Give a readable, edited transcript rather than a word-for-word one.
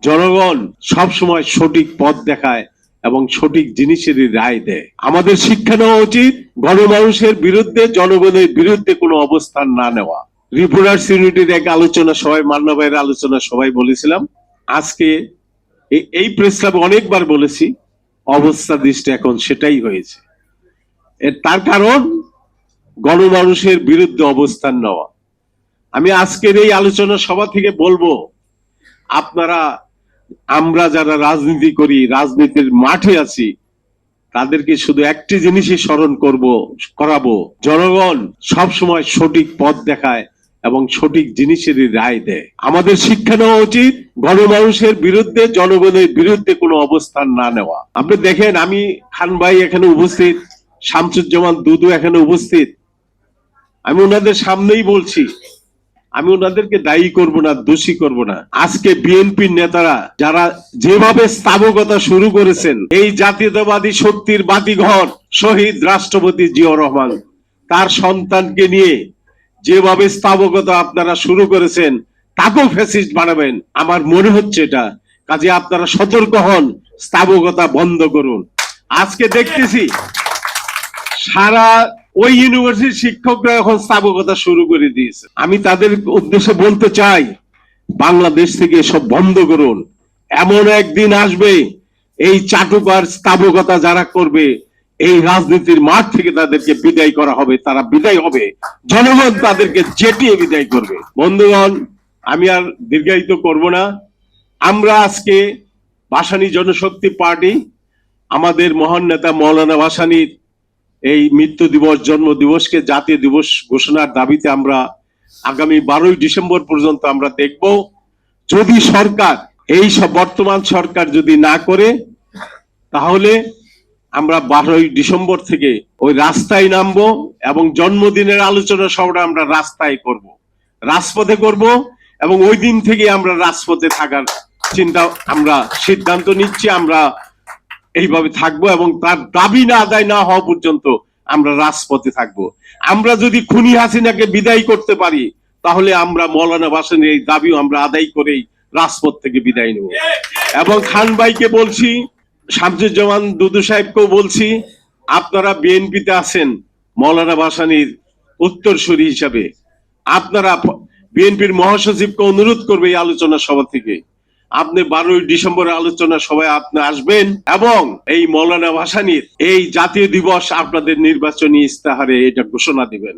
জনগণ সবসময় সঠিক পথ দেখায় এবং সঠিক জিনিসেরই রায় দেয়। আমাদের শিক্ষা নেওয়া উচিত গণমানুষের বিরুদ্ধে, জনগণের বিরুদ্ধে কোনো অবস্থান না নেওয়া। রিপোর্টার্স ইউনিটির এক আলোচনা সবাই, মান্না ভাইয়ের আলোচনা সবাই বলেছিলাম। আজকে এই প্রেস ক্লাবে অনেকবার বলেছি, অবস্থা দৃষ্টি এখন সেটাই হয়েছে। তার কারণ গণমানুষের বিরুদ্ধে অবস্থান নেওয়া। আমি আজকের এই আলোচনা সভা থেকে বলবো, আপনারা, আমরা যারা রাজনীতি করি, রাজনীতির মাঠে আছি, তাদেরকে শুধু একটি জিনিসই স্মরণ করাবো, জনগণ সবসময় সঠিক পথ দেখায় এবং সঠিক জিনিসেরই রায় দেয়। আমাদের শিক্ষা নেওয়া উচিত গণমানুষের বিরুদ্ধে, জনগণের বিরুদ্ধে কোনো অবস্থান না নেওয়া। আপনি দেখেন, আমি খান ভাই এখানে উপস্থিত, শামসুজ্জামান দুদু এখানে উপস্থিত, আমি ওনাদের সামনেই বলছি, আমি ওনাদেরকে দায়ী করব না, দোষী করব না। আজকে বিএনপির নেতারা যারা যেভাবে স্থাবকতা শুরু করেছেন, এই জাতীয়তাবাদী শক্তির বাতিঘর শহীদ রাষ্ট্রপতি জিয়াউর রহমান, তার সন্তানকে নিয়ে যেভাবে স্থাবকতা আপনারা শুরু করেছেন, তাকেও ফ্যাসিস্ট বানাবেন আমার মনে হচ্ছে এটা। কাজে আপনারা সতর্ক হন, স্থাবকতা বন্ধ করুন। আজকে দেখতেছি সারা ওই ইউনিভার্সিটির শিক্ষকরা এখন স্থাবকতা শুরু করে দিয়েছে। আমি তাদের উদ্দেশ্যে বলতে চাই, বাংলাদেশ থেকে সব বন্ধ করুন। এমন একদিন আসবে, এই চাটুকার স্থাবকতা যারা করবে, এই রাজনীতির মাঠ থেকে তাদেরকে বিদায় করা হবে, তারা বিদায় হবে, জনগণ তাদেরকে জেটিয়ে বিদায় করবে। বন্ধুগণ, আমি আর দীর্ঘায়িত করব না। আমরা আজকে ভাসানী জনশক্তি পার্টি আমাদের মহান নেতা মৌলানা ভাসানীর এই মৃত্যু দিবস, জন্ম দিবসকে জাতীয় দিবস ঘোষণার দাবিতে আমরা আগামী 12ই ডিসেম্বর পর্যন্ত আমরা দেখব। যদি সরকার, এই সব বর্তমান সরকার যদি না করে, তাহলে আমরা 12ই ডিসেম্বর থেকে ওই রাস্তায় নামবো এবং জন্মদিনের আলোচনা সবটা আমরা রাস্তায় করব, রাজপথে করব, এবং ওই দিন থেকে আমরা রাজপথে থাকার চিন্তা, আমরা সিদ্ধান্ত নিচ্ছি। আমরা এইভাবে থাকবো এবং তার দাবি না আদায় না হওয়া পর্যন্ত আমরা রাজপথে থাকবো। আমরা যদি খুনি হাসিনাকে বিদায় করতে পারি, তাহলে আমরা মৌলানা ভাসানীর এই দাবিও আমরা আদায় করেই রাজপথ থেকে বিদায় নেব। এবং খান ভাইকে বলছি, শামসুজ্জামান দুদু সাহেবকেও বলছি, আপনারা বিএনপিতে আছেন, মৌলানা ভাসানীর উত্তরসূরি হিসাবে আপনারা বিএনপির মহাসচিবকে অনুরোধ করবে এই আলোচনা সভা থেকে, আপনি 12ই ডিসেম্বরের আলোচনা সভায় আপনি আসবেন এবং এই মৌলানা ভাসানীর এই জাতীয় দিবস আপনাদের নির্বাচনী ইস্তাহারে এটা ঘোষণা দিবেন।